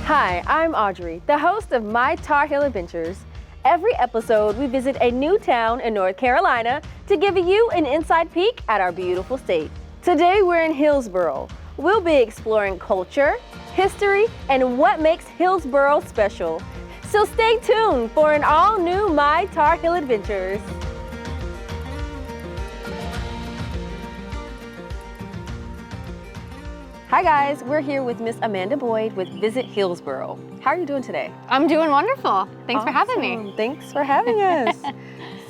Hi, I'm Audrey, the host of My Tar Heel Adventures. Every episode, we visit a new town in North Carolina to give you an inside peek at our beautiful state. Today, we're in Hillsborough. We'll be exploring culture, history, and what makes Hillsborough special. So stay tuned for an all-new My Tar Heel Adventures. Hi guys, we're here with Miss Amanda Boyd with Visit Hillsborough. How are you doing today? I'm doing wonderful. Thanks for having me. Thanks for having us.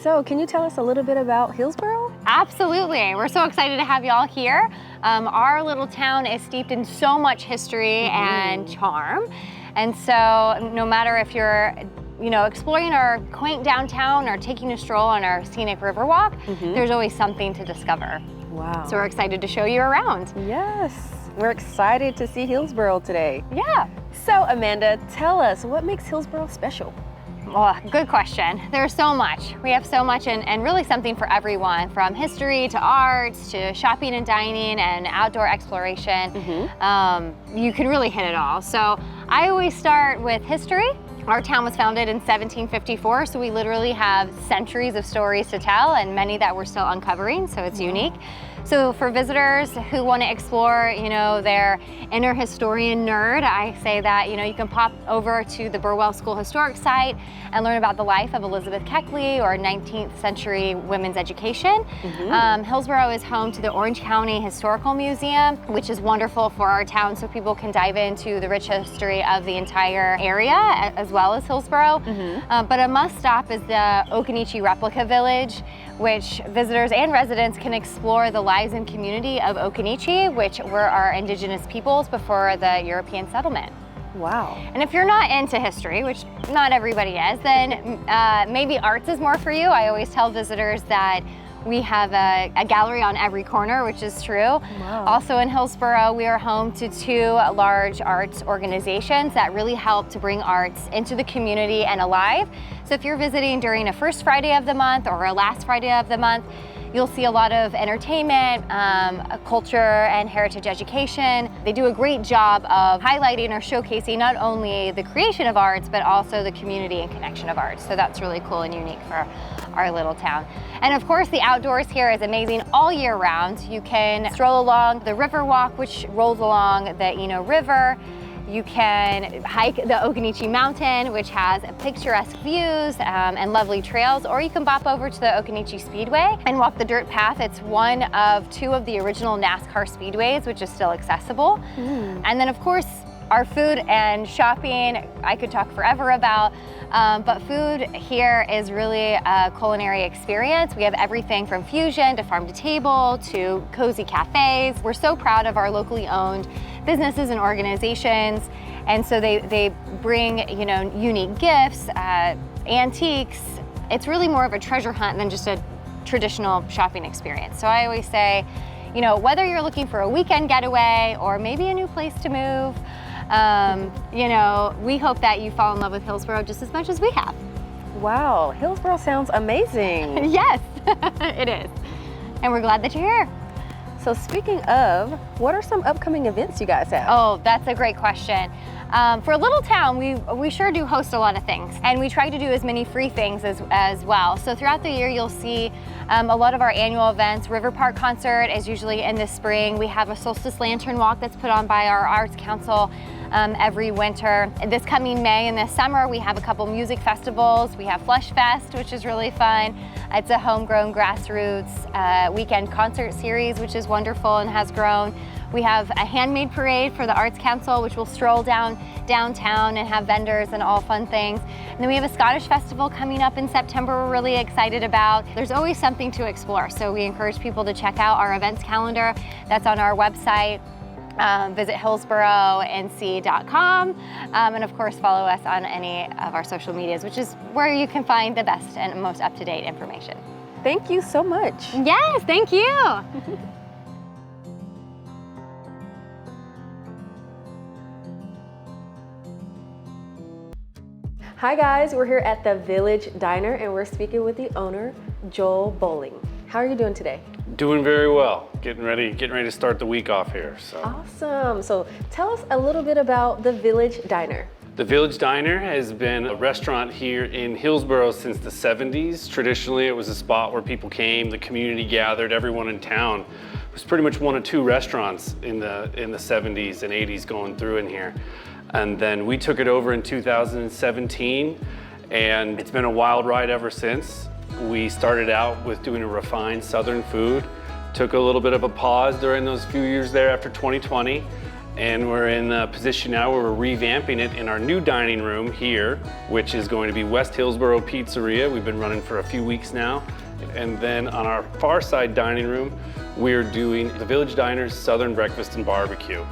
So can you tell us a little bit about Hillsborough? Absolutely. We're so excited to have you all here. Our little town is steeped in so much history and charm. And so no matter if you're exploring our quaint downtown or taking a stroll on our Scenic Riverwalk, there's always something to discover. Wow. So we're excited to show you around. Yes. We're excited to see Hillsborough today. Yeah. So Amanda, tell us, what makes Hillsborough special? Oh, good question. There's so much. We have so much and really something for everyone, from history to arts to shopping and dining and outdoor exploration. You can really hit it all. So I always start with history. Our town was founded in 1754, so we literally have centuries of stories to tell and many that we're still uncovering, so it's unique. So for visitors who want to explore, their inner historian nerd, I say that, you can pop over to the Burwell School Historic Site and learn about the life of Elizabeth Keckley or 19th century women's education. Hillsborough is home to the Orange County Historical Museum, which is wonderful for our town so people can dive into the rich history of the entire area as well as Hillsborough. But a must stop is the Okanichi Replica Village, which visitors and residents can explore the lives and community of Okanichi, which were our indigenous peoples before the European settlement. Wow. And if you're not into history, which not everybody is, then maybe arts is more for you. I always tell visitors that we have a gallery on every corner, which is true. Wow. Also in Hillsborough, we are home to 2 large arts organizations that really help to bring arts into the community and alive. So if you're visiting during a first Friday of the month or a last Friday of the month, you'll see a lot of entertainment, culture and heritage education. They do a great job of highlighting or showcasing not only the creation of arts, but also the community and connection of arts. So that's really cool and unique for our little town. And of course, the outdoors here is amazing all year round. You can stroll along the Riverwalk, which rolls along the Eno River. You can hike the Okanichi Mountain, which has picturesque views and lovely trails, or you can bop over to the Okanichi Speedway and walk the dirt path. It's one of 2 of the original NASCAR speedways, which is still accessible. And then of course, our food and shopping, I could talk forever about, but food here is really a culinary experience. We have everything from fusion to farm to table to cozy cafes. We're so proud of our locally owned businesses and organizations, and so they bring unique gifts, antiques. It's really more of a treasure hunt than just a traditional shopping experience. So I always say, whether you're looking for a weekend getaway or maybe a new place to move, we hope that you fall in love with Hillsborough just as much as we have. Wow, Hillsborough sounds amazing. Yes, it is. And we're glad that you're here. So speaking of, what are some upcoming events you guys have? Oh, that's a great question. For a little town, we sure do host a lot of things, and we try to do as many free things as well. So throughout the year, you'll see a lot of our annual events. River Park concert is usually in the spring. We have a solstice lantern walk that's put on by our Arts Council every winter. This coming May and this summer, we have a couple music festivals. We have Flush Fest, which is really fun. It's a homegrown grassroots weekend concert series, which is wonderful and has grown. We have a handmade parade for the Arts Council, which will stroll downtown and have vendors and all fun things. And then we have a Scottish festival coming up in September we're really excited about. There's always something to explore, so we encourage people to check out our events calendar. That's on our website. Visit hillsboroughNC.com, and of course follow us on any of our social medias, which is where you can find the best and most up-to-date information. Thank you so much. Yes, thank you. Hi guys, we're here at the Village Diner and we're speaking with the owner, Joel Bowling. How are you doing today? Doing very well. Getting ready to start the week off here. So. Awesome. So tell us a little bit about the Village Diner. The Village Diner has been a restaurant here in Hillsborough since the 70s. Traditionally, it was a spot where people came, the community gathered, everyone in town. It was pretty much one of two restaurants in the 70s and 80s going through in here. And then we took it over in 2017, and it's been a wild ride ever since. We started out with doing a refined Southern food, took a little bit of a pause during those few years there after 2020. And we're in a position now where we're revamping it in our new dining room here, which is going to be West Hillsborough Pizzeria. We've been running for a few weeks now. And then on our far side dining room, we're doing the Village Diner's Southern Breakfast and Barbecue,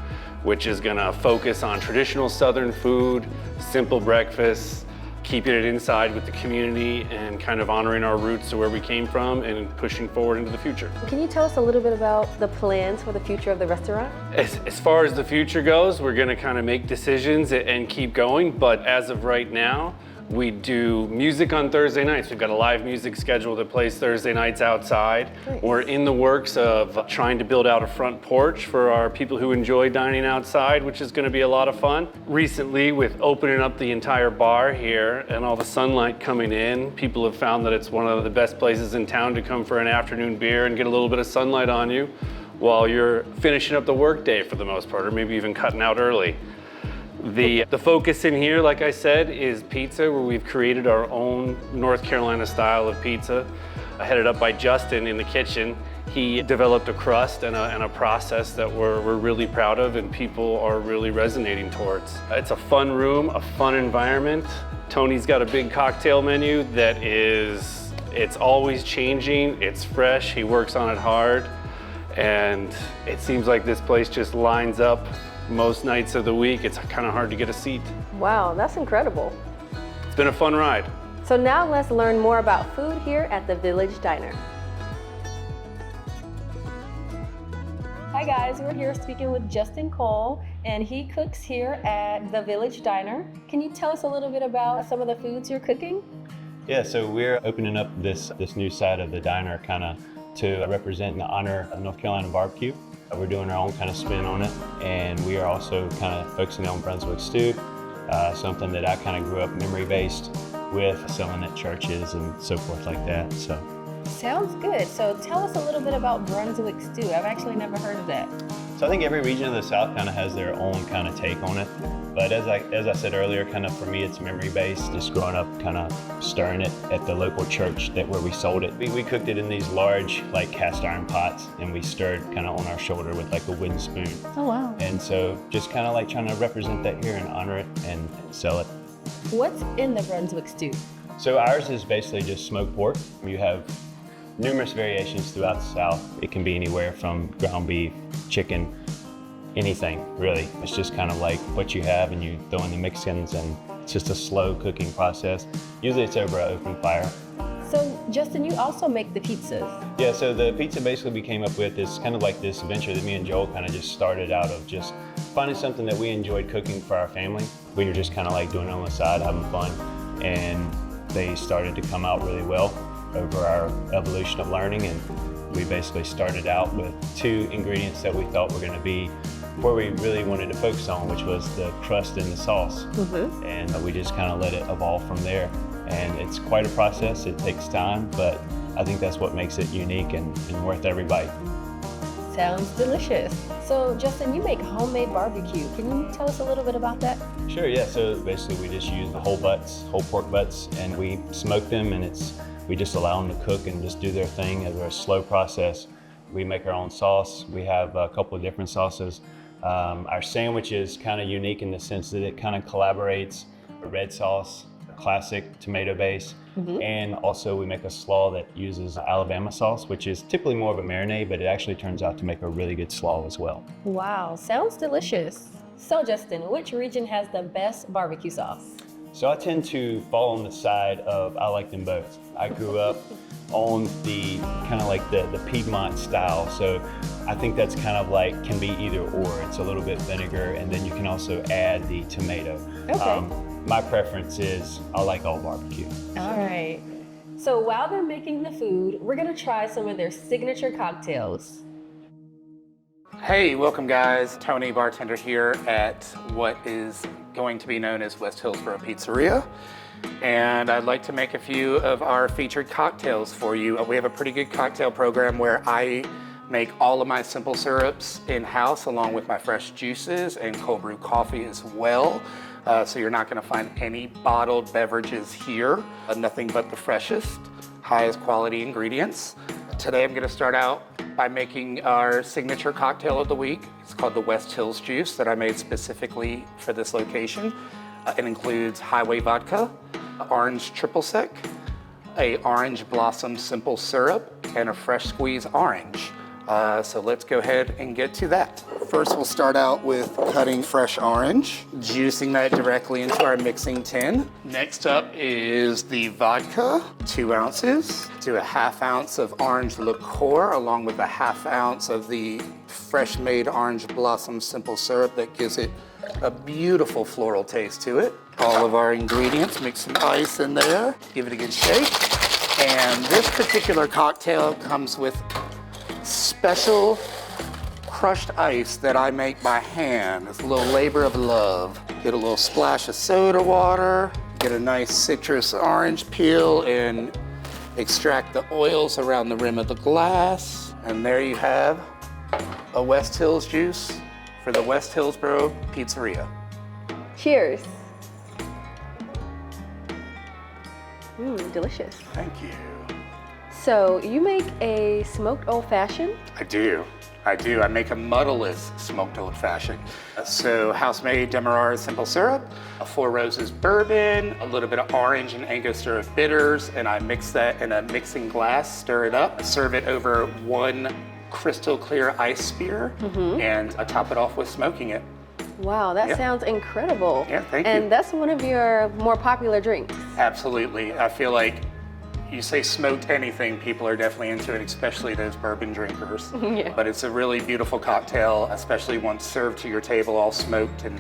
which is gonna focus on traditional Southern food, simple breakfasts, keeping it inside with the community and kind of honoring our roots to where we came from and pushing forward into the future. Can you tell us a little bit about the plans for the future of the restaurant? As far as the future goes, we're gonna kind of make decisions and keep going, but as of right now, we do music on Thursday nights. We've got a live music schedule that plays Thursday nights outside. Nice. We're in the works of trying to build out a front porch for our people who enjoy dining outside, which is going to be a lot of fun. Recently, with opening up the entire bar here and all the sunlight coming in, people have found that it's one of the best places in town to come for an afternoon beer and get a little bit of sunlight on you while you're finishing up the workday for the most part, or maybe even cutting out early. The focus in here, like I said, is pizza, where we've created our own North Carolina style of pizza, headed up by Justin in the kitchen. He developed a crust and a process that we're really proud of and people are really resonating towards. It's a fun room, a fun environment. Tony's got a big cocktail menu that it's always changing, it's fresh, he works on it hard, and it seems like this place just lines up most nights of the week. It's kind of hard to get a seat. Wow, that's incredible. It's been a fun ride. So now let's learn more about food here at the Village Diner. Hi guys, we're here speaking with Justin Cole, and he cooks here at the Village Diner. Can you tell us a little bit about some of the foods you're cooking? Yeah, so we're opening up this new side of the diner kind of to represent and honor North Carolina barbecue. We're doing our own kind of spin on it, and we are also kind of focusing on Brunswick stew, something that I kind of grew up memory-based with, selling at churches and so forth like that. So. Sounds good. So tell us a little bit about Brunswick stew. I've actually never heard of that. So I think every region of the South kind of has their own kind of take on it. But as I said earlier, kind of for me, it's memory-based, just growing up kind of stirring it at the local church where we sold it. We cooked it in these large like cast iron pots, and we stirred kind of on our shoulder with like a wooden spoon. Oh, wow. And so just kind of like trying to represent that here and honor it and sell it. What's in the Brunswick stew? So ours is basically just smoked pork. You have numerous variations throughout the South. It can be anywhere from ground beef, chicken, anything really. It's just kind of like what you have, and you throw in the mix-ins, and it's just a slow cooking process. Usually it's over an open fire. So Justin, you also make the pizzas. Yeah, so the pizza basically we came up with is kind of like this venture that me and Joel kind of just started out of just finding something that we enjoyed cooking for our family. We were just kind of like doing it on the side, having fun, and they started to come out really well over our evolution of learning. And we basically started out with two ingredients that we thought were going to be where we really wanted to focus on, which was the crust and the sauce. Mm-hmm. And we just kind of let it evolve from there. And it's quite a process. It takes time, but I think that's what makes it unique and worth every bite. Sounds delicious. So Justin, you make homemade barbecue. Can you tell us a little bit about that? Sure, yeah. So basically we just use the whole pork butts, and we smoke them, and we just allow them to cook and just do their thing as a slow process. We make our own sauce. We have a couple of different sauces. Our sandwich is kind of unique in the sense that it kind of collaborates a red sauce, a classic tomato base, and also we make a slaw that uses Alabama sauce, which is typically more of a marinade, but it actually turns out to make a really good slaw as well. Wow, sounds delicious. So Justin, which region has the best barbecue sauce? So I tend to fall on the side of I like them both. I grew up on the kind of like the Piedmont style, so I think that's kind of like can be either or. It's a little bit vinegar, and then you can also add the tomato. Okay. My preference is I like all barbecue. All right. So while they're making the food, we're gonna try some of their signature cocktails. Hey, welcome guys. Tony, bartender here at what is going to be known as West Hillsborough Pizzeria. And I'd like to make a few of our featured cocktails for you. We have a pretty good cocktail program where I make all of my simple syrups in-house along with my fresh juices and cold brew coffee as well. So you're not gonna find any bottled beverages here. Nothing but the freshest, highest quality ingredients. Today I'm gonna start out by making our signature cocktail of the week. It's called the West Hills Juice that I made specifically for this location. It includes highway vodka, orange triple sec, a orange blossom simple syrup, and a fresh squeeze orange. So let's go ahead and get to that. First, we'll start out with cutting fresh orange, juicing that directly into our mixing tin. Next up is the vodka, 2 ounces. Do a 1/2 ounce of orange liqueur along with a 1/2 ounce of the fresh made orange blossom simple syrup that gives it a beautiful floral taste to it. All of our ingredients, mix some ice in there, give it a good shake. And this particular cocktail comes with special crushed ice that I make by hand. It's a little labor of love. Get a little splash of soda water, get a nice citrus orange peel and extract the oils around the rim of the glass. And there you have a West Hills juice for the West Hillsborough Pizzeria. Cheers. Delicious. Thank you. So you make a smoked old fashioned? I do. I make a muddleless smoked old fashioned. So house-made Demerara simple syrup, a 4 Roses bourbon, a little bit of orange and Angostura bitters, and I mix that in a mixing glass, stir it up, serve it over 1 crystal clear ice spear, and I top it off with smoking it. Wow, that Yeah. sounds incredible. Yeah, thank you. And that's one of your more popular drinks. Absolutely. I feel like you say smoked anything, people are definitely into it, especially those bourbon drinkers. Yeah. But it's a really beautiful cocktail, especially once served to your table, all smoked and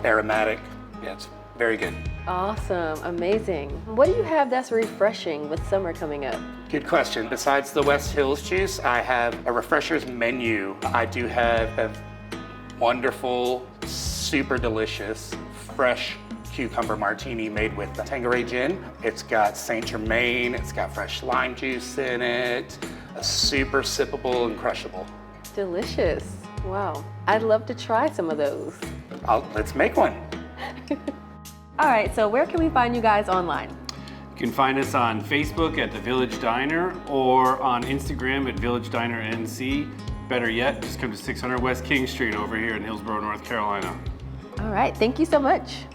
aromatic. Yeah, it's very good. Awesome, amazing. What do you have that's refreshing with summer coming up? Good question. Besides the West Hills juice, I have a refreshers menu. I do have a wonderful, super delicious, fresh cucumber martini made with Tanqueray gin. It's got Saint Germain, it's got fresh lime juice in it, a super sippable and crushable. Delicious. Wow. I'd love to try some of those. Let's make one. All right, so where can we find you guys online? You can find us on Facebook at The Village Diner or on Instagram at Village Diner NC. Better yet, just come to 600 West King Street over here in Hillsborough, North Carolina. All right, thank you so much.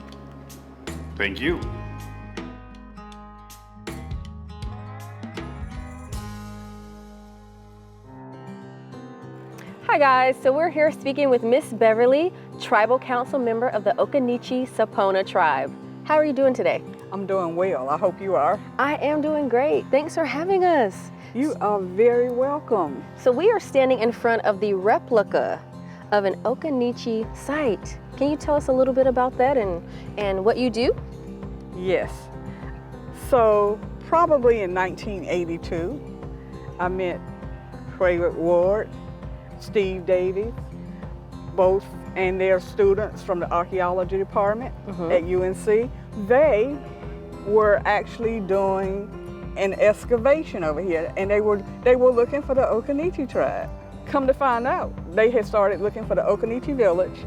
Thank you. Hi guys, so we're here speaking with Miss Beverly, Tribal Council member of the Okanichi Sapona tribe. How are you doing today? I'm doing well. I hope you are. I am doing great. Thanks for having us. You are very welcome. So we are standing in front of the replica of an Okanichi site. Can you tell us a little bit about that and what you do? Yes. So probably in 1982, I met Craig Ward, Steve Davies, both and their students from the archaeology department at UNC. They were actually doing an excavation over here, and they were looking for the Okanichi tribe. Come to find out, they had started looking for the Okanichi village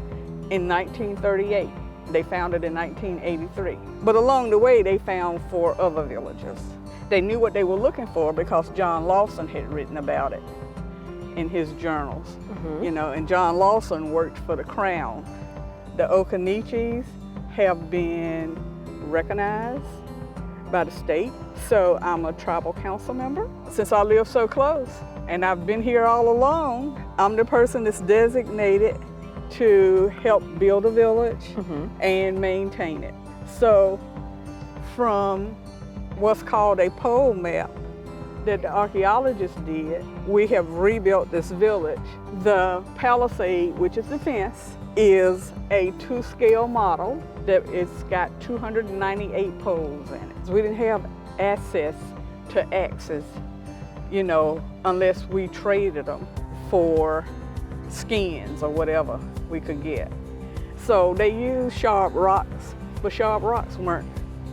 in 1938. They found it in 1983. But along the way, they found 4 other villages. They knew what they were looking for because John Lawson had written about it in his journals. You know, and John Lawson worked for the Crown. The Okanichis have been recognized by the state. So I'm a tribal council member since I live so close. And I've been here all along. I'm the person that's designated to help build a village and maintain it. So from what's called a pole map that the archaeologists did, we have rebuilt this village. The palisade, which is the fence, is a 2-scale model that it's got 298 poles in it. We didn't have access to access, you know, unless we traded them for skins or whatever we could get. So they used sharp rocks, but sharp rocks weren't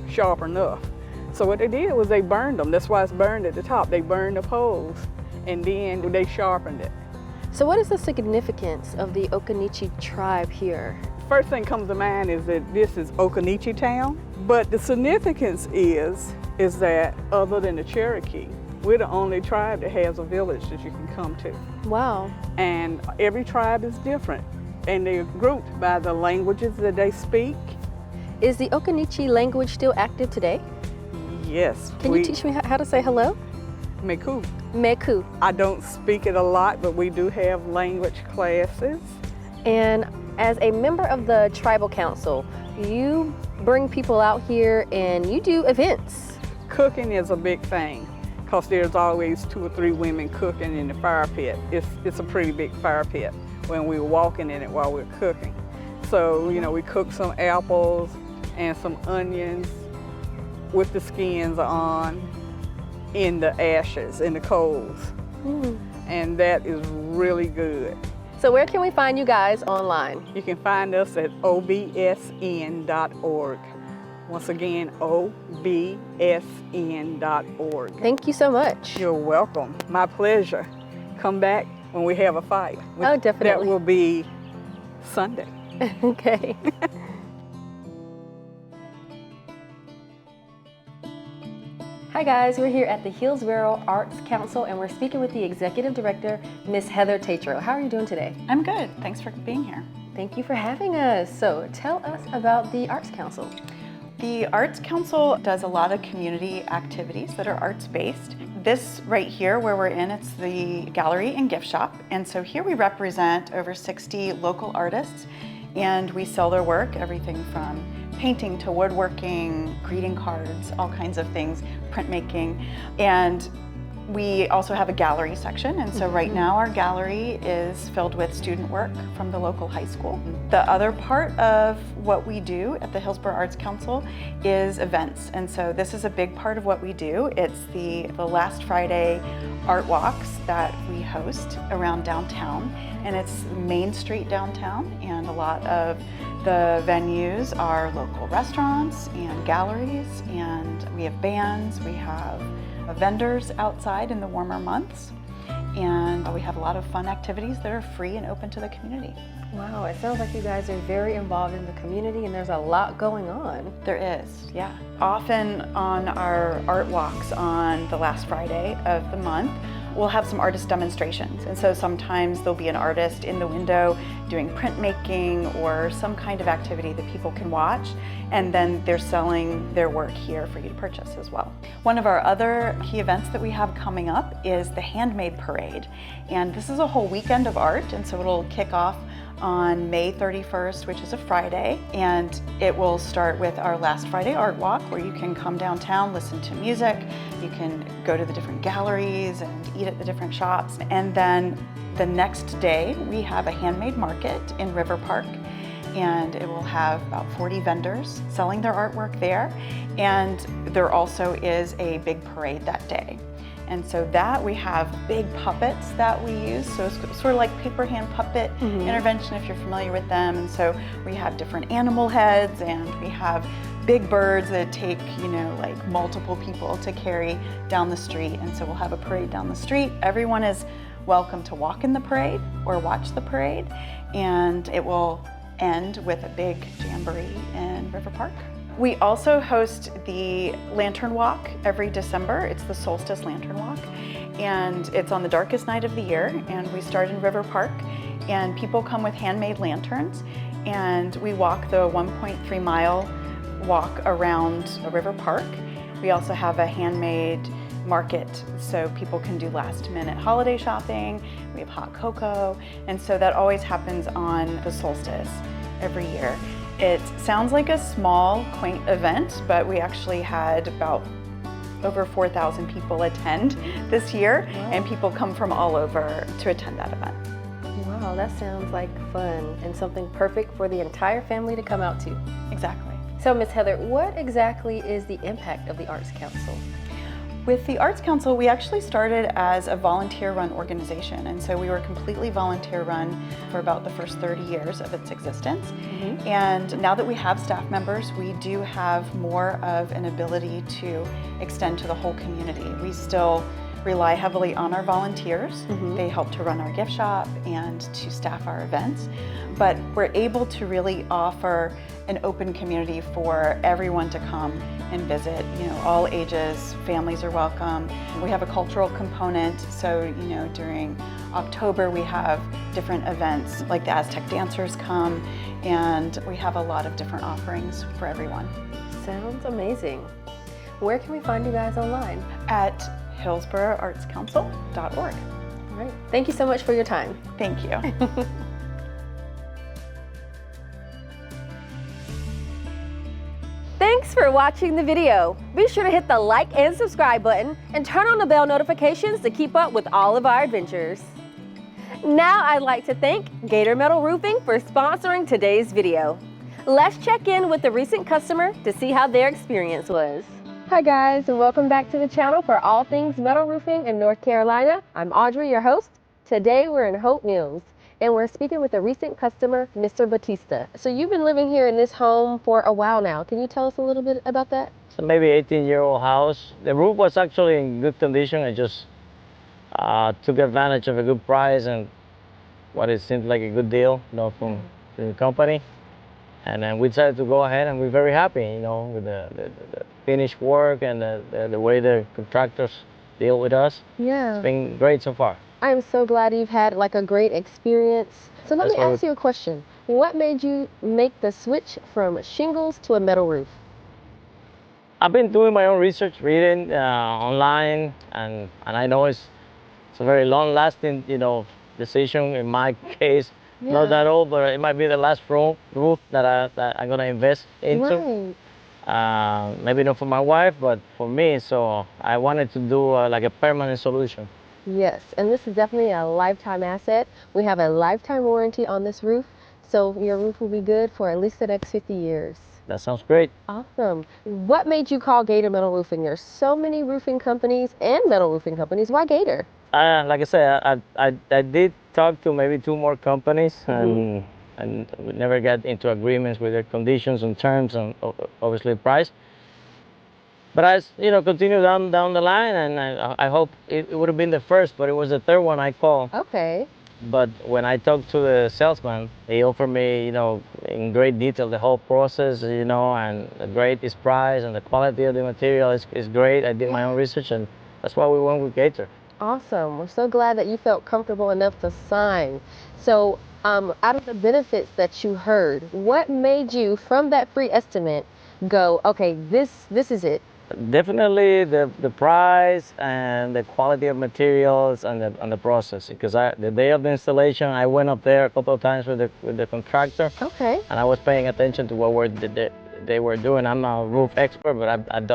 sharp enough. So what they did was they burned them. That's why it's burned at the top. They burned the poles and then they sharpened it. So what is the significance of the Okanichi tribe here? First thing comes to mind is that this is Okanichi town, but the significance is that other than the Cherokee, we're the only tribe that has a village that you can come to. Wow. And every tribe is different, and they're grouped by the languages that they speak. Is the Okanichi language still active today? Yes. Can you teach me how to say hello? Meku. Meku. I don't speak it a lot, but we do have language classes. And as a member of the tribal council, you bring people out here and you do events. Cooking is a big thing, because there's always 2 or 3 women cooking in the fire pit. It's a pretty big fire pit when we're walking in it while we're cooking. So, you know, we cook some apples and some onions with the skins on in the ashes, in the coals. And that is really good. So where can we find you guys online? You can find us at obsn.org. Once again, obsn.org. Thank you so much. You're welcome. My pleasure. Come back when we have a fight. Oh, definitely. That will be Sunday. Okay. Hi guys, we're here at the Hillsborough Arts Council and we're speaking with the Executive Director, Miss Heather Tatro. How are you doing today? I'm good. Thanks for being here. Thank you for having us. So tell us about the Arts Council. The Arts Council does a lot of community activities that are arts-based. This right here where we're in, it's the gallery and gift shop. And so here we represent over 60 local artists and we sell their work, everything from painting to woodworking, greeting cards, all kinds of things, printmaking. And we also have a gallery section, and so right now our gallery is filled with student work from the local high school. The other part of what we do at the Hillsborough Arts Council is events, and so this is a big part of what we do. It's the last Friday art walks that we host around downtown, and it's Main Street downtown, and a lot of the venues are local restaurants and galleries, and we have bands, we have vendors outside in the warmer months, and we have a lot of fun activities that are free and open to the community. Wow, it sounds like you guys are very involved in the community and there's a lot going on. There is, yeah. Often on our art walks on the last Friday of the month, we'll have some artist demonstrations. And so sometimes there'll be an artist in the window doing printmaking or some kind of activity that people can watch. And then they're selling their work here for you to purchase as well. One of our other key events that we have coming up is the Handmade Parade. And this is a whole weekend of art. And so it'll kick off on May 31st, which is a Friday, and it will start with our last Friday art walk where you can come downtown, listen to music, you can go to the different galleries and eat at the different shops. And then the next day we have a handmade market in River Park, and it will have about 40 vendors selling their artwork there, and there also is a big parade that day. And so that we have big puppets that we use. So it's sort of like paper hand puppet intervention if you're familiar with them. And so we have different animal heads and we have big birds that take, you know, like multiple people to carry down the street. And so we'll have a parade down the street. Everyone is welcome to walk in the parade or watch the parade. And it will end with a big jamboree in River Park. We also host the Lantern Walk every December. It's the Solstice Lantern Walk, and it's on the darkest night of the year, and we start in River Park, and people come with handmade lanterns, and we walk the 1.3 mile walk around River Park. We also have a handmade market, so people can do last minute holiday shopping. We have hot cocoa, and so that always happens on the solstice every year. It sounds like a small, quaint event, but we actually had about over 4,000 people attend this year, and people come from all over to attend that event. Wow, that sounds like fun and something perfect for the entire family to come out to. Exactly. So, Ms. Heather, what exactly is the impact of the Arts Council? With the Arts Council, we actually started as a volunteer-run organization, and so we were completely volunteer-run for about the first 30 years of its existence. And now that we have staff members, we do have more of an ability to extend to the whole community. We still rely heavily on our volunteers. They help to run our gift shop and to staff our events, but we're able to really offer an open community for everyone to come and visit. You know, all ages, families are welcome. We have a cultural component, so you know, during October we have different events, like the Aztec dancers come, and we have a lot of different offerings for everyone. Sounds amazing. Where can we find you guys online? At hillsboroughartscouncil.org. All right. Thank you so much for your time. Thank you. Thanks for watching the video. Be sure to hit the like and subscribe button and turn on the bell notifications to keep up with all of our adventures. Now I'd like to thank Gator Metal Roofing for sponsoring today's video. Let's check in with the recent customer to see how their experience was. Hi guys, and welcome back to the channel for all things metal roofing in North Carolina. I'm Audrey, your host. Today we're in Hope Mills, and we're speaking with a recent customer, Mr. Batista. So you've been living here in this home for a while now. Can you tell us a little bit about that? It's a maybe 18-year-old house. The roof was actually in good condition. I just took advantage of a good price and what it seemed like a good deal, you know, from the company. And then we decided to go ahead, and we're very happy, you know, with the finished work and the way the contractors deal with us. Yeah. It's been great so far. I am so glad you've had like a great experience. So let me ask you a question. What made you make the switch from shingles to a metal roof? I've been doing my own research, reading online, and I know it's a very long-lasting, you know, decision in my case. Yeah. Not that old, but it might be the last roof that I'm gonna invest into. Right. Maybe not for my wife, but for me. So I wanted to do like a permanent solution. Yes, and this is definitely a lifetime asset. We have a lifetime warranty on this roof, so your roof will be good for at least the next 50 years. That sounds great. Awesome. What made you call Gator Metal Roofing? There's so many roofing companies and metal roofing companies. Why Gator? Like I said, I did talk to maybe 2 more companies, and we never got into agreements with their conditions and terms and obviously price. But I, you know, continue down the line, and I hope it would have been the first, but it was the 3rd one I called. Okay. But when I talked to the salesman, he offered me, you know, in great detail the whole process, you know, and the greatest price and the quality of the material is great. I did my own research, and that's why we went with Gator. Awesome. We're so glad that you felt comfortable enough to sign. So out of the benefits that you heard, what made you, from that free estimate, go, okay, this is it? Definitely the price and the quality of materials and the process. Because the day of the installation, I went up there a couple of times with the contractor. Okay. And I was paying attention to what they were doing. I'm not a roof expert, but I've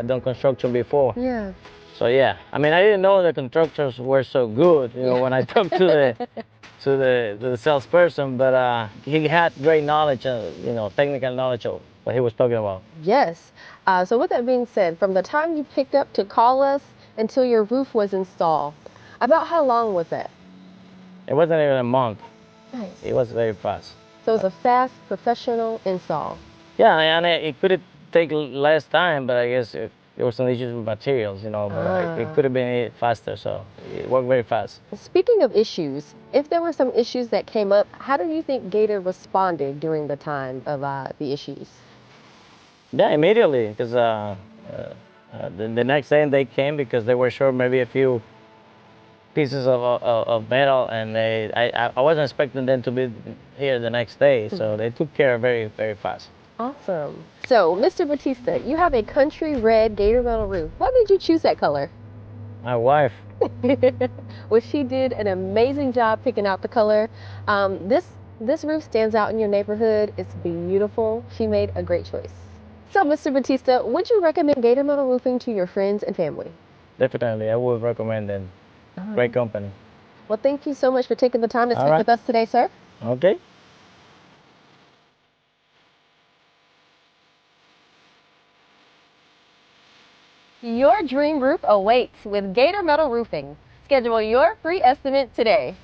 done construction before. Yeah. So yeah, I mean, I didn't know the contractors were so good, you know, when I talked to the salesperson, but he had great knowledge, you know, technical knowledge of what he was talking about. Yes. So with that being said, from the time you picked up to call us until your roof was installed, about how long was that? It wasn't even a month. Nice. It was very fast. So it was a fast, professional install. Yeah, and it could take less time, but I guess there were some issues with materials, you know, but it could have been faster, so it worked very fast. Speaking of issues, if there were some issues that came up, how do you think Gator responded during the time of the issues? Yeah, immediately, because the next day they came because they were short maybe a few pieces of metal, and I wasn't expecting them to be here the next day, so they took care very, very fast. Awesome. So, Mr. Batista, you have a country red Gator Metal roof. Why did you choose that color? My wife. Well, she did an amazing job picking out the color. This roof stands out in your neighborhood. It's beautiful. She made a great choice. So, Mr. Batista, would you recommend Gator Metal Roofing to your friends and family? Definitely, I would recommend them. Great company. Well, thank you so much for taking the time to speak with us today, sir. Okay. Your Your dream roof awaits with Gator Metal Roofing. Schedule your free estimate today.